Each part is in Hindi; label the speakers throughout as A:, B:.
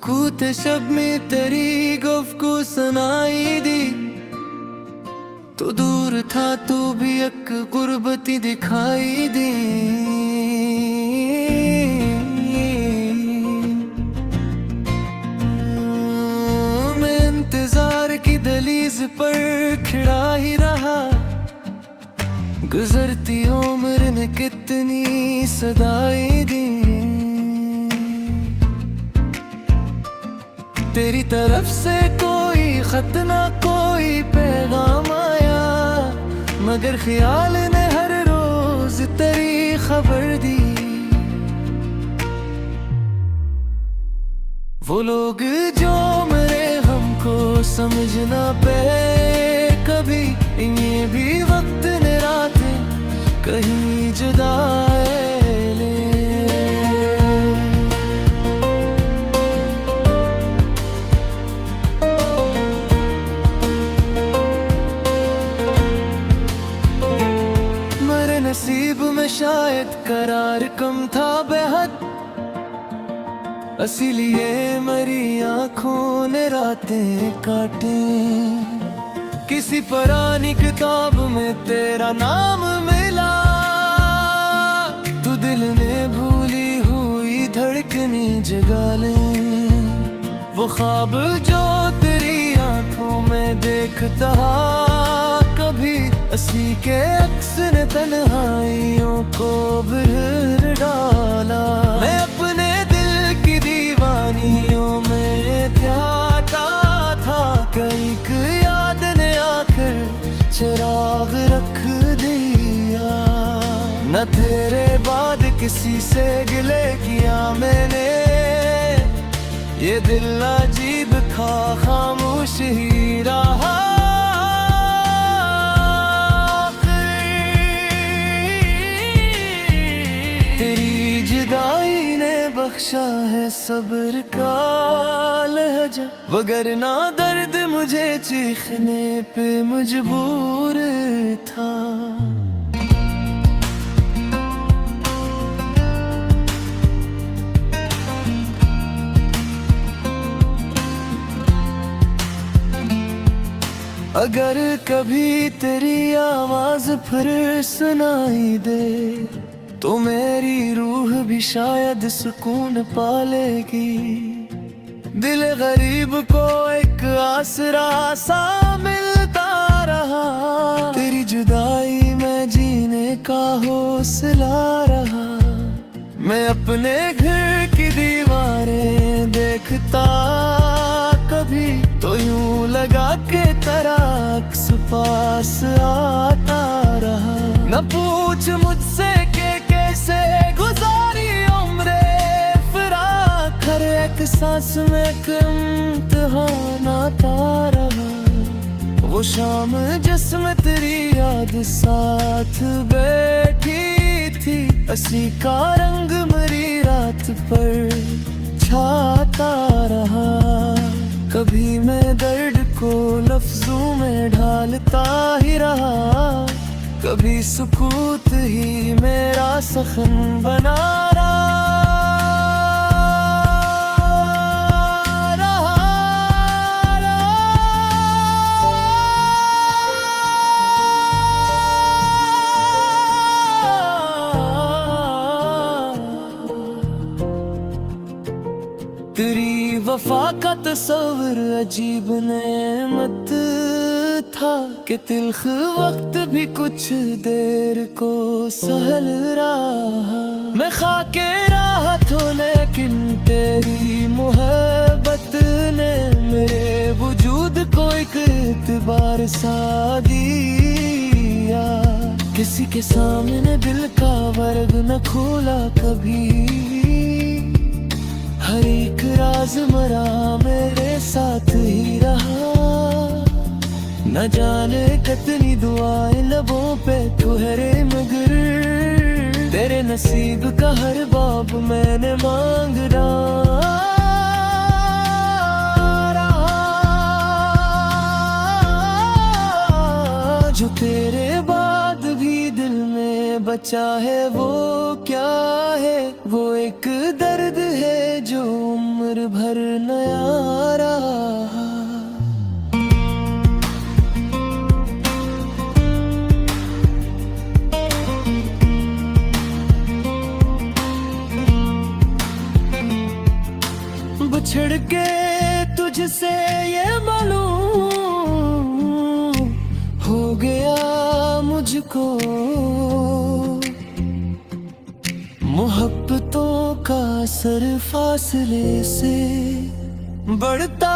A: सुकूत शब में तेरी गुफ्तगू सुनाई दी। तो दूर था तो भी एक गुर्बती दिखाई दी। मैं इंतजार की दहलीज पर खड़ा ही रहा। गुजरती उम्र ने कितनी सदाई दी। तेरी तरफ से कोई खत ना कोई पैगाम आया, मगर ख्याल ने हर रोज तेरी खबर दी। वो लोग जो मेरे हमको समझ ना पे कभी, ये भी वक्त ने रातें कहीं जुदा नसीब में शायद करार कम था बेहद, इसीलिए मेरी आंखों ने रातें काटे। किसी पुरानी किताब में तेरा नाम मिला, तू दिल में भूली हुई धड़कने जगा ले। वो ख्वाब जो तेरी आंखों में देखता कभी, असी के अक्स ने तन्हाइयों को भर डाला। मैं अपने दिल की दीवानियों में ध्याता था, कई याद ने आकर चिराग रख दिया। न तेरे बाद किसी से गिले किया मैंने, ये दिल अजीब था खामोश ही रहा। तेरी जुदाई ने बख्शा है सब्र का लहजा, वगरना दर्द मुझे चीखने पे मजबूर था। अगर कभी तेरी आवाज फिर सुनाई दे, तो मेरी रूह भी शायद सुकून पालेगी। दिल गरीब को एक आसरा सा मिलता रहा, तेरी जुदाई में जीने का हौसला रहा। मैं अपने घर की दीवारें देखता कभी, तो यूं लगा के तेरा अक्स पास आता रहा। न पूछ मुझसे के कैसे गुजारी उम्रे फिराक, हर एक सांस में एक इम्तिहान आता रहा। वो शाम जिसमें तेरी याद साथ बैठी थी, हंसी का रंग मेरी रात पर छाता रहा। कभी मैं दर्द को लफ्जों में ढालता ही रहा, कभी सुकूत ही मेरा सखन बना रहा। तेरी वफा का तस्वर अजीब नेमत था, कि तिल्ख वक्त भी कुछ देर को सहल रहा। मैं खाके रहा तो लेकिन तेरी मोहब्बत ने मेरे वजूद को एक एतबार सा दिया। किसी के सामने दिल का वर्ग न खोला कभी, हर एक राज मरा मेरे साथ ही रहा। न जाने कितनी दुआएं लबों पे ठहरे, मगर तेरे नसीब का हर बाब मैंने मांग रहा। जो तेरे बाद भी दिल में बचा है वो क्या है, वो एक दर्द है जो उम्र भर नया रहा। बिछड़ के तुझसे ये मालूम हो गया मुझको, मोहब्बतों का असर फासले से बढ़ता।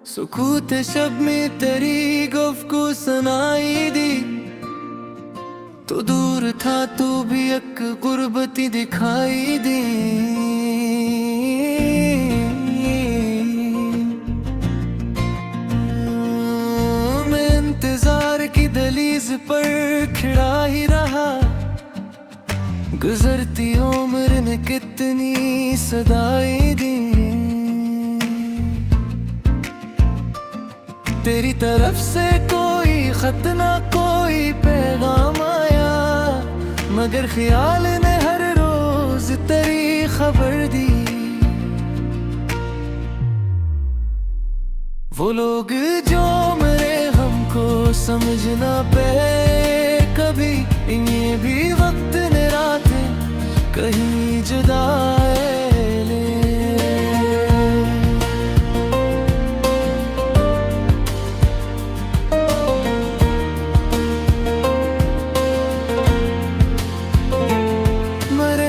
A: सुकूत शब में तेरी गुफ्तगू सुनाई दी, तो दूर था तू भी एक गुर्बती दिखाई दी। मैं इंतजार की दहलीज पर खड़ा ही रहा, गुजरती उम्र ने कितनी सदाई दी। तेरी तरफ से कोई खत ना कोई पैगाम आया, मगर ख्याल ने हर रोज तेरी खबर दी। वो लोग जो मेरे हमको समझ ना पाए कभी, ये भी वक्त ने रातें कहीं जुदा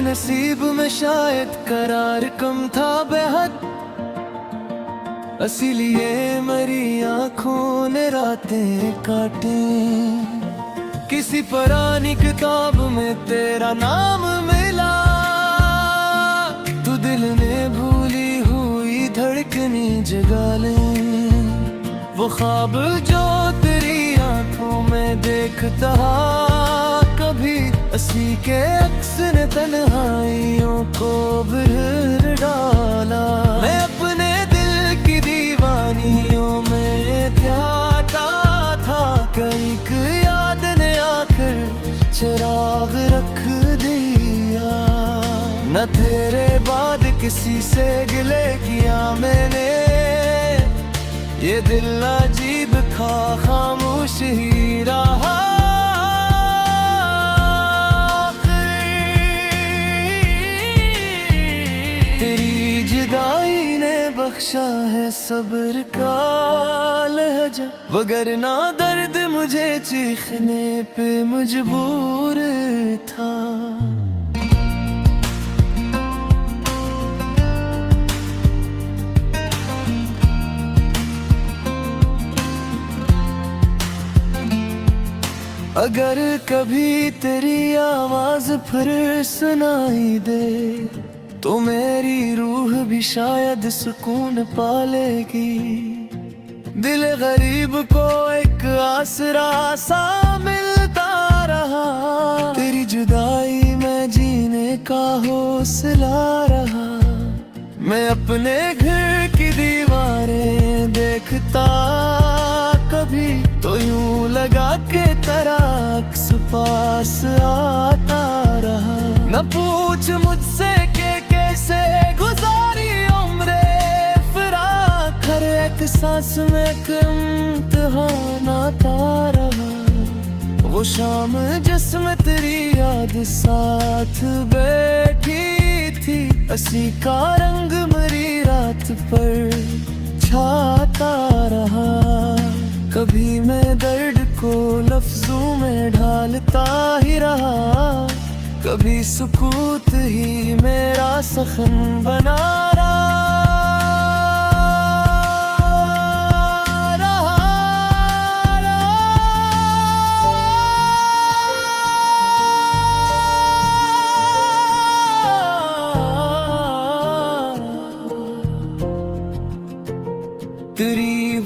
A: नसीब में शायद करार कम था बेहद, इसीलिए मेरी आँखों ने रातें काटे। किसी पुरानी किताब में तेरा नाम मिला, तू दिल ने भूली हुई धड़कने जगा ले। वो ख्वाब जो तेरी आँखों में देखता कभी, असी के अक्स ने तन्हाइयों को भर डाला। मैं अपने दिल की दीवानियों में ध्याता था, कईक याद ने आकर चिराग रख दिया। न तेरे बाद किसी से गिले किया मैंने, ये दिल अजीब था खामोश ही रहा। तेरी जुदाई ने बख्शा है सब्र का लहजा, वगरना दर्द मुझे चीखने पे मजबूर था। अगर कभी तेरी आवाज फिर सुनाई दे, तो मेरी रूह भी शायद सुकून पालेगी। दिल गरीब को एक आसरा सा मिलता रहा, तेरी जुदाई में जीने का हौसला रहा। मैं अपने घर की दीवारें देखता कभी, तो यूं लगा के तरक्स पास आता रहा। न पूछ मुझसे के कैसे गुजारी उम्रे फिराक, हर एक सांस में एक इम्तिहान आता रहा। वो शाम जिसमें तेरी याद साथ बैठी थी, हंसी का रंग मेरी रात पर छाता रहा। कभी मैं दर्द को लफ्जों में ढालता ही रहा, कभी सुकूत ही मेरा सखन बना रहा।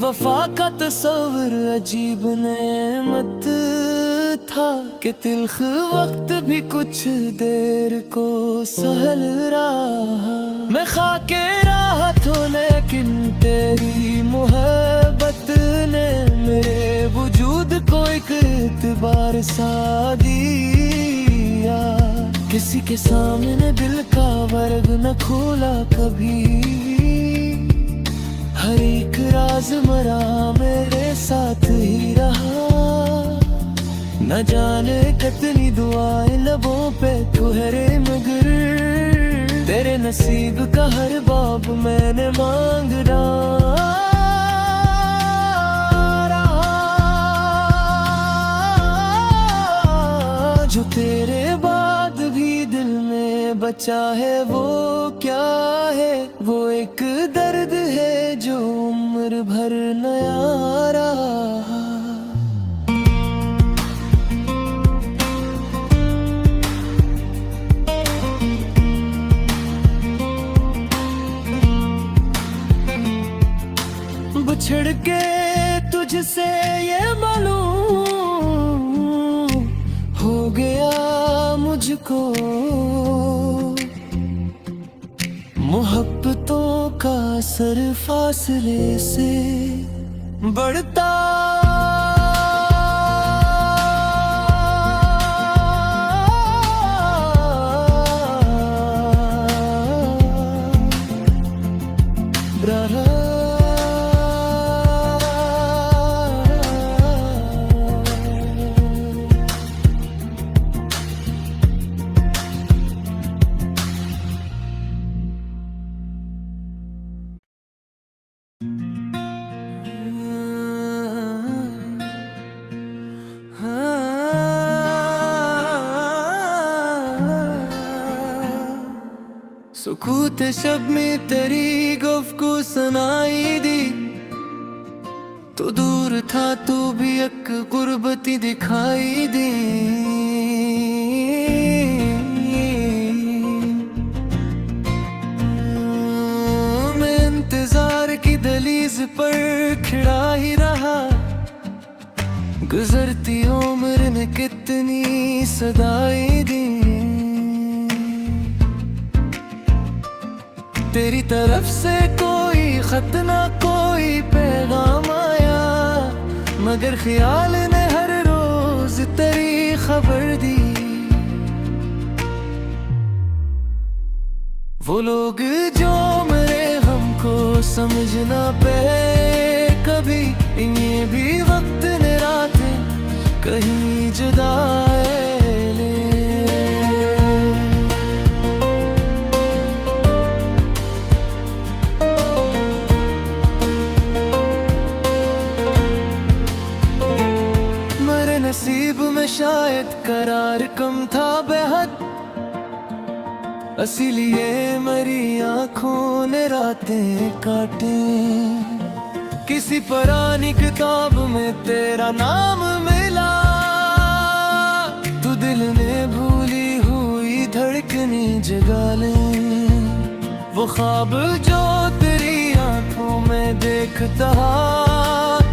A: वफा का तस्वर अजीब नेमत था कि तिल्ख वक्त भी कुछ देर को सहल रहा। मैं खाके रहा तो लेकिन तेरी मोहब्बत ने मेरे वजूद को एक एतबार सा दिया। किसी के सामने दिल का वर्ग न खोला कभी, हर एक राज मरा मेरे साथ ही रहा। न जाने कितनी दुआएं लबों पे ठहरे मगर तेरे नसीब का हर बाब मैंने मांग डाला। जो तेरे बाद भी दिल में बचा है वो क्या है? वो एक दर्द है जो उम्र भर नया रहा। बिछड़ के तुझसे ये मालूम हो गया मुझको, मोहब्बतों का असर फासले से बढ़ता। सुकूत शब में तेरी गुफ्तगू सुनाई दी, तो दूर था तो भी एक गुर्बती दिखाई दी। मैं इंतजार की दलीज पर खड़ा ही रहा, गुजरती उम्र ने कितनी सदाई दी। तेरी तरफ से कोई खत ना कोई पैगाम आया, मगर ख्याल ने हर रोज तेरी खबर दी। वो लोग जो मेरे हमको समझ ना पाए कभी, ये भी वक्त ने रातें कहीं जुदा नसीब में शायद करार कम था बेहद, इसीलिए मेरी आंखों ने रातें काटे। किसी पुरानी किताब में तेरा नाम मिला, तू दिल में भूली हुई धड़कने जगा ले। वो ख्वाब जो तेरी आंखों में देखता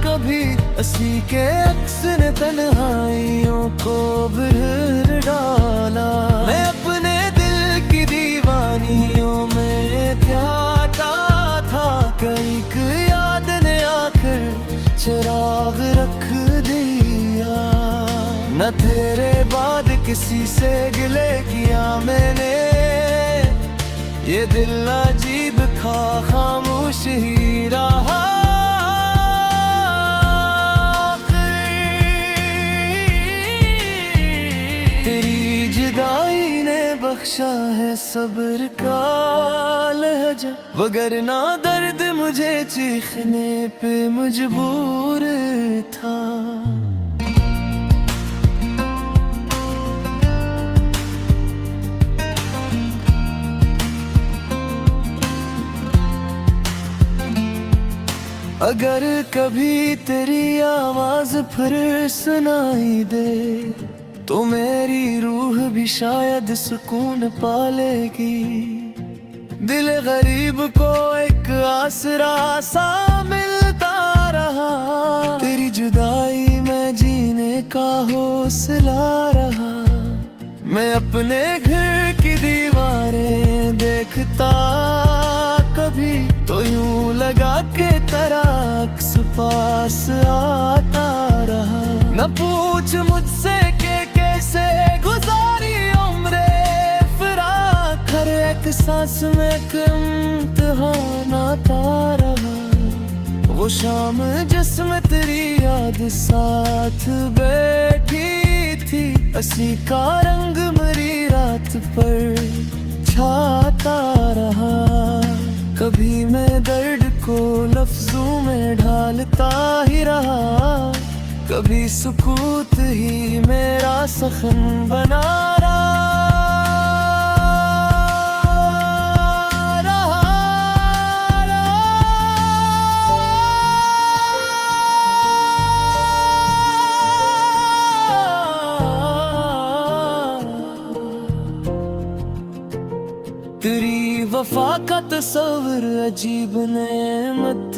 A: कभी, असली के अक्स ने तन्हाइयों को भर डाला। मैं अपने दिल की दीवानियों में ध्याता था, कई याद ने आकर चिराग रख दिया। न तेरे बाद किसी से गिले किया मैंने, ये दिल अजीब था खामोश ही रहा। तेरी जुदाई ने बख्शा है सब्र का लहजा, वगरना दर्द मुझे चीखने पे मजबूर था। अगर कभी तेरी आवाज फिर सुनाई दे, तो मेरी रूह भी शायद सुकून पालेगी। दिल गरीब को एक आसरा सा मिलता रहा, रहा, तेरी जुदाई में जीने का हौसला रहा। मैं अपने घर की दीवारें देखता कभी तो यूं लगा के तेरा अक्स पास आता रहा। न पूछ मुझसे कि कैसे गुजारी उम्रे फिराक, हर एक सांस में एक इम्तिहान आता रहा। वो शाम जिसमें तेरी याद साथ बैठी थी, हंसी का रंग मेरी रात पर छाता रहा। कभी मैं दर्द को लफ्जों में ढालता ही रहा, कभी सुकूत ही मेरा सखन बना रहा। तेरी वफा का तस्वर अजीब नेमत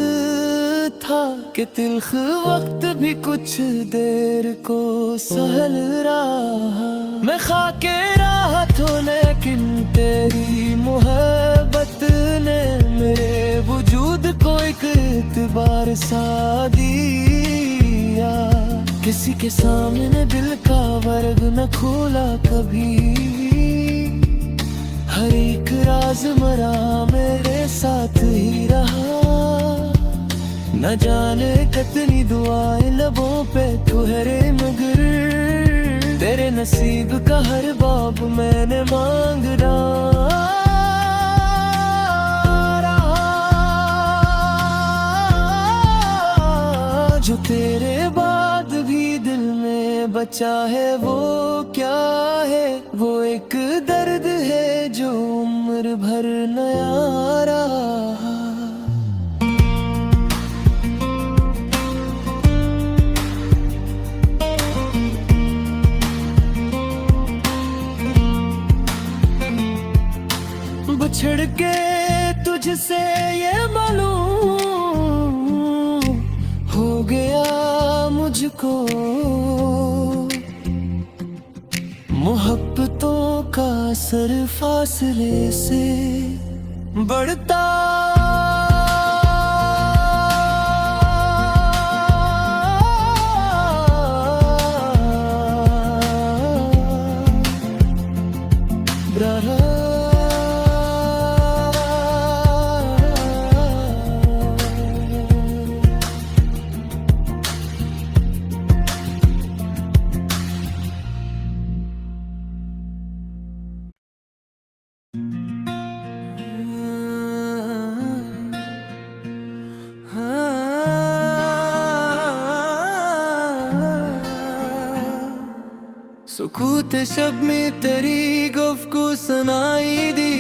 A: था कि तिल्ख वक्त भी कुछ देर को सहल रहा। मैं खाके राह तो लेकिन तेरी मोहब्बत ने मेरे वजूद को एक एतबार सा दिया। किसी के सामने दिल का वर्ग न खोला कभी, हर एक राज मरा मेरे साथ ही रहा। न जाने कितनी दुआएं लबों पे ठहरे मगर तेरे नसीब का हर बाब मैंने मांग रहा। जो तेरे बाद भी दिल में बचा है वो क्या है, वो एक दर्द है जो उम्र भर नया रहा। बिछड़ के तुझसे ये मालूम हो गया मुझको, मोहब्बतों का असर फासले से बढ़ता। सुकूत शब में तेरी गुफ्तगू सुनाई दी,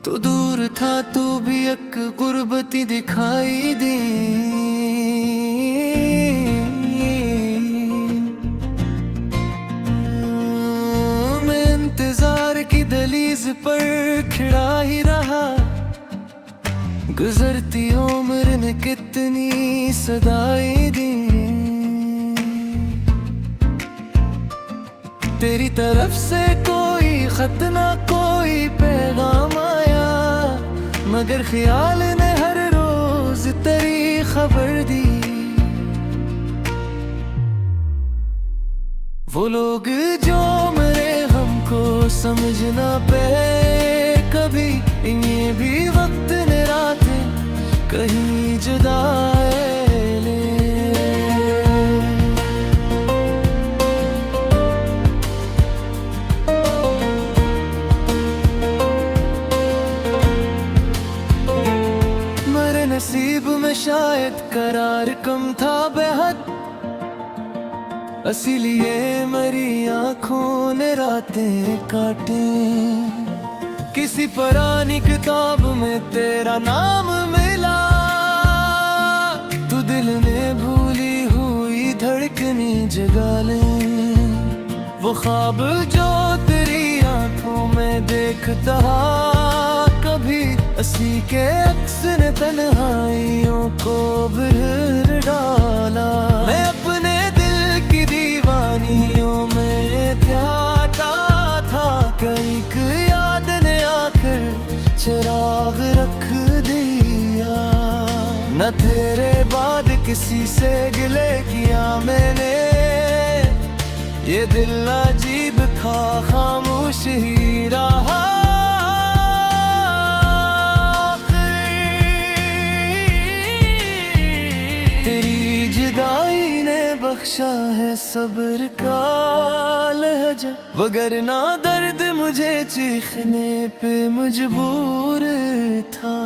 A: तो दूर था तू भी एक गुर्बती दिखाई दी। मैं इंतजार की दहलीज पर खड़ा ही रहा, गुजरती उम्र ने कितनी सदाई दी। तेरी तरफ से कोई खत ना कोई पैगाम आया, मगर ख्याल ने हर रोज तेरी खबर दी। वो लोग जो मेरे हमको समझ ना पाए कभी, ये भी वक्त ने रातें कहीं जुदा ले। मेरे नसीब में शायद करार कम था बेहद, इसीलिए मेरी आँखों ने रातें काटे। किसी पुरानी किताब में तेरा नाम मिला, तू दिल में भूली हुई धड़कनी जगा ले। वो ख्वाब जो तेरी आँखों में देखता कभी हंसी के अक्स ने तन्हाइयों को बिखर डाला। मैं अपने दिल की दीवानियों में ध्याता था, कईक याद ने आकर चिराग रख दिया। न तेरे बाद किसी से गिले किया मैंने, ये दिल अजीब था खामोश ही रहा। तेरी जुदाई ने बख्शा है सब्र का लहजा, वगरना दर्द मुझे चीखने पे मजबूर था।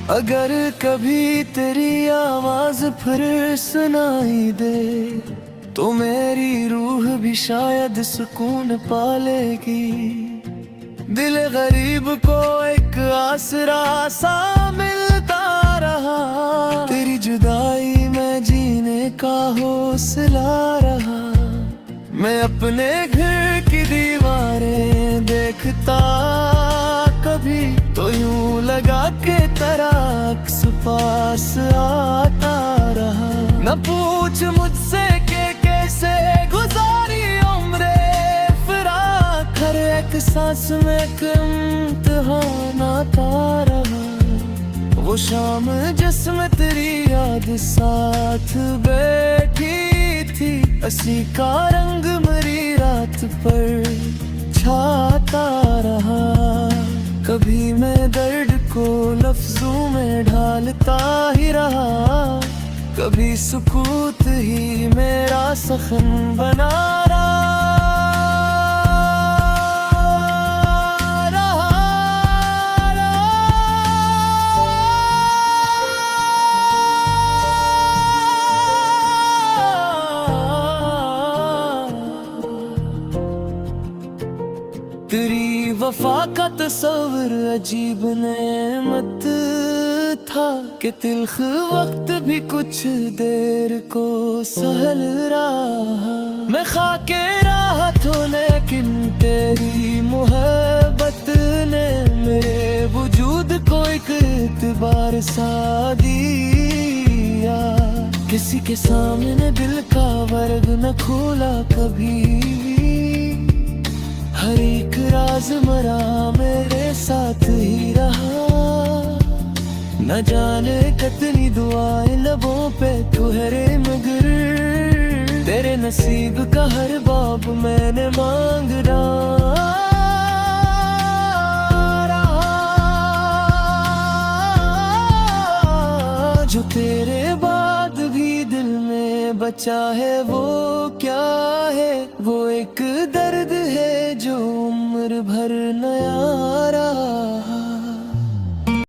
A: अगर कभी तेरी आवाज फिर सुनाई दे, तो मेरी रूह भी शायद सुकून पालेगी। दिल गरीब को एक आसरा सा मिलता रहा, तेरी जुदाई में जीने का हौसला रहा। मैं अपने घर की दीवारें देखता कभी, तो यूं लगा के तरक्स पास आता रहा। न पूछ मुझसे के कैसे गुजारी उम्रे फिराक, हर एक सांस में एक इम्तिहान आता रहा। वो शाम जिसमें तेरी याद साथ बैठी थी, हंसी का रंग मेरी रात पर छाता रहा। कभी मैं दर्द को लफ्जों में ढालता ही रहा, कभी सुकूत ही मेरा सखन बना रहा। तेरी वफा का तस्वर अजीब नेमत था, कि तिल्ख वक्त भी कुछ देर को सहल रहा। मैं खाके रहा तो लेकिन तेरी मोहब्बत ने मेरे वजूद को एक एतबार सा दिया। किसी के सामने दिल का वर्ग न खोला कभी, हर एक राज मरा मेरे साथ ही रहा। न जाने कितनी दुआएं लबों पे ठहरे, मगर तेरे नसीब का हर बाब मैंने मांग रहा। जो तेरे बाद भी दिल में बचा है वो क्या है, वो एक दर्द है जो उम्र भर नया रहा।